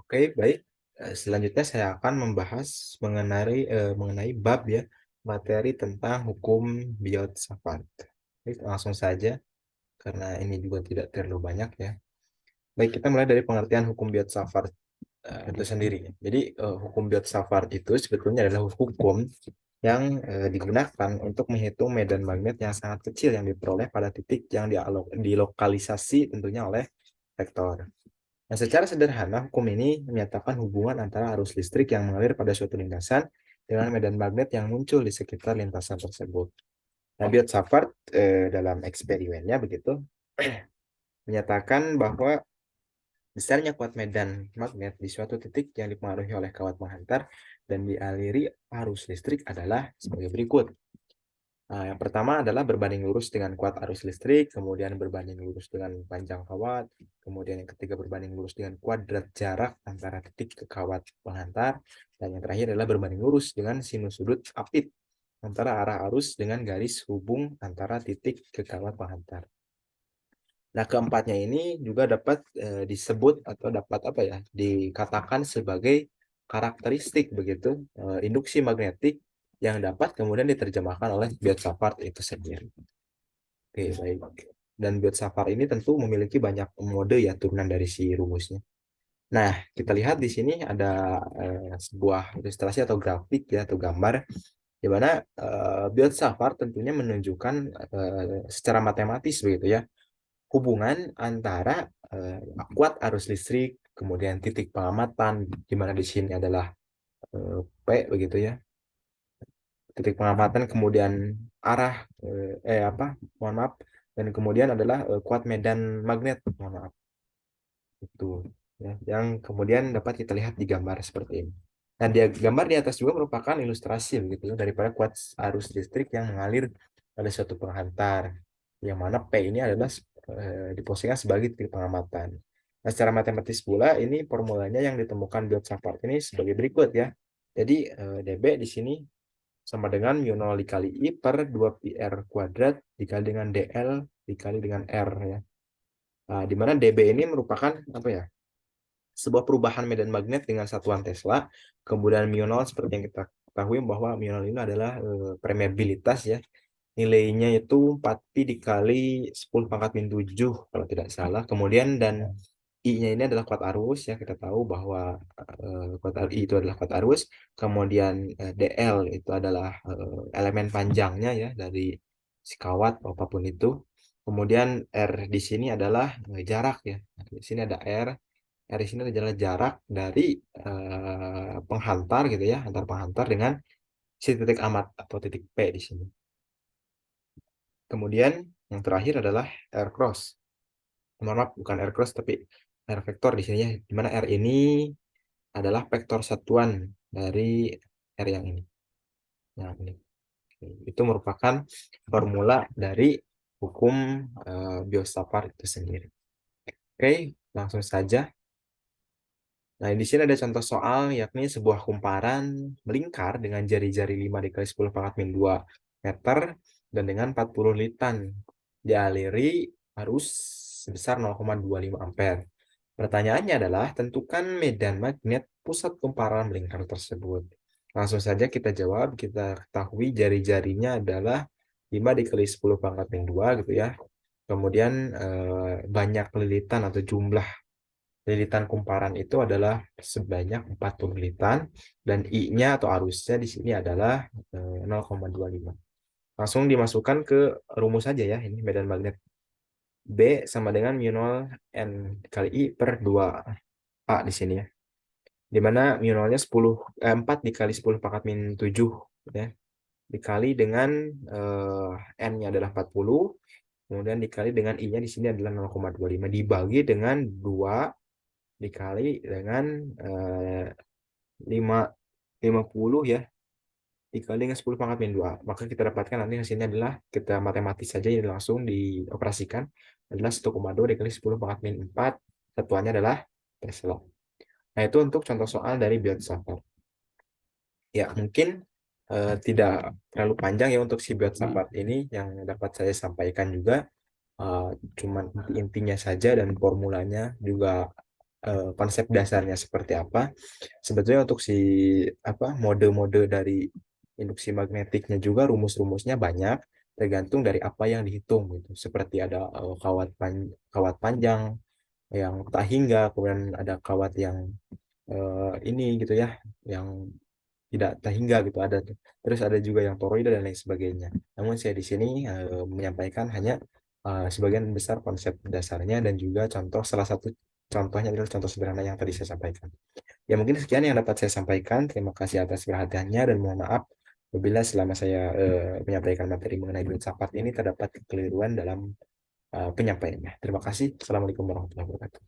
Oke, baik. Selanjutnya saya akan membahas mengenai bab ya, materi tentang hukum filsafat. Baik, langsung saja karena ini juga tidak terlalu banyak ya. Baik, kita mulai dari pengertian hukum filsafat itu sendiri. Jadi hukum filsafat itu sebetulnya adalah hukum yang digunakan untuk menghitung medan magnet yang sangat kecil yang diperoleh pada titik yang dilokalisasi tentunya oleh vektor. Nah, secara sederhana, hukum ini menyatakan hubungan antara arus listrik yang mengalir pada suatu lintasan dengan medan magnet yang muncul di sekitar lintasan tersebut. Nah, Biot Savart dalam eksperimennya begitu menyatakan bahwa besarnya kuat medan magnet di suatu titik yang dipengaruhi oleh kawat menghantar dan dialiri arus listrik adalah sebagai berikut. Nah, yang pertama adalah berbanding lurus dengan kuat arus listrik, kemudian berbanding lurus dengan panjang kawat, kemudian yang ketiga berbanding lurus dengan kuadrat jarak antara titik ke kawat penghantar, dan yang terakhir adalah berbanding lurus dengan sinus sudut apit antara arah arus dengan garis hubung antara titik ke kawat penghantar. Nah, keempatnya ini juga dapat disebut atau dapat apa ya, dikatakan sebagai karakteristik begitu induksi magnetik yang dapat kemudian diterjemahkan oleh Biot Savart itu sendiri. Oke, baik. Dan Biot Savart ini tentu memiliki banyak mode ya turunan dari si rumusnya. Nah, kita lihat di sini ada sebuah ilustrasi atau grafik ya atau gambar di mana Biot Savart tentunya menunjukkan secara matematis begitu ya hubungan antara kuat arus listrik, kemudian titik pengamatan, di mana di sini adalah P begitu ya, titik pengamatan, kemudian arah, mohon maaf, dan kemudian adalah kuat medan magnet, mohon maaf, itu ya, yang kemudian dapat kita lihat di gambar seperti ini. Nah, dia gambar di atas juga merupakan ilustrasi begitu ya, daripada kuat arus listrik yang mengalir pada suatu penghantar, yang mana P ini adalah diposisikan sebagai titik pengamatan. Nah, secara matematis pula ini formulanya yang ditemukan Biot-Savart ini sebagai berikut ya. Jadi dB di sini sama dengan mu 0 dikali I per 2 pi R kuadrat dikali dengan DL dikali dengan R ya. Nah, di mana dB ini merupakan apa ya? Sebuah perubahan medan magnet dengan satuan Tesla. Kemudian mu 0 seperti yang kita ketahui bahwa mu 0 ini adalah permeabilitas ya. Nilainya itu 4pi dikali 10 pangkat min 7 kalau tidak salah. Kemudian dan I-nya ini adalah kuat arus ya, kita tahu bahwa I itu adalah kuat arus. Kemudian DL itu adalah elemen panjangnya ya dari si kawat apapun itu. Kemudian R di sini adalah jarak ya. Di sini ada R. R di sini adalah jarak dari penghantar gitu ya, antar penghantar dengan si titik amat atau titik P di sini. Kemudian yang terakhir adalah R cross. Mohon maaf, bukan R cross tapi R vektor di sini ya, di mana R ini adalah vektor satuan dari R yang ini. Nah, ini. Itu merupakan formula dari hukum Biot-Savart itu sendiri. Oke, langsung saja. Nah, di sini ada contoh soal, yakni sebuah kumparan melingkar dengan jari-jari 5 dikali 10 pangkat min 2 meter dan dengan 40 litan dialiri arus sebesar 0,25 ampere. Pertanyaannya adalah, tentukan medan magnet pusat kumparan melingkar tersebut. Langsung saja kita jawab, kita ketahui jari-jarinya adalah 5 dikali 10 pangkat min 2 gitu ya. Kemudian banyak lilitan atau jumlah lilitan kumparan itu adalah sebanyak 40 lilitan dan I-nya atau arusnya di sini adalah 0,25. Langsung dimasukkan ke rumus saja ya, ini medan magnet. B sama dengan mu 0 N kali I per 2 A di sini ya. Di mana mu 0-nya 4 dikali 10 pangkat min 7 ya. Dikali dengan N-nya adalah 40, kemudian dikali dengan I-nya di sini adalah 0,25 dibagi dengan 2 dikali dengan 50 ya, dikali dengan 10 pangkat min 2. Maka kita dapatkan nanti hasilnya adalah, kita matematis saja ini langsung dioperasikan, adalah 1,2 dikali 10 pangkat min 4, satuannya adalah Tesla. Nah, itu untuk contoh soal dari Biot-Savart. Ya, mungkin tidak terlalu panjang ya untuk si Biot-Savart ini, yang dapat saya sampaikan juga cuman intinya saja dan formulanya juga konsep dasarnya seperti apa. Sebetulnya untuk si apa mode-mode dari induksi magnetiknya juga rumus-rumusnya banyak, tergantung dari apa yang dihitung gitu. Seperti ada kawat panjang yang tak hingga, kemudian ada kawat yang ini gitu ya, yang tidak terhingga gitu ada tuh. Terus ada juga yang toroida dan lain sebagainya. Namun saya di sini menyampaikan hanya sebagian besar konsep dasarnya dan juga contoh salah satu contohnya adalah contoh sederhana yang tadi saya sampaikan. Ya mungkin sekian yang dapat saya sampaikan. Terima kasih atas perhatiannya dan mohon maaf apabila selama saya menyampaikan materi mengenai filsafat ini terdapat kekeliruan dalam penyampaiannya. Terima kasih. Assalamualaikum warahmatullahi wabarakatuh.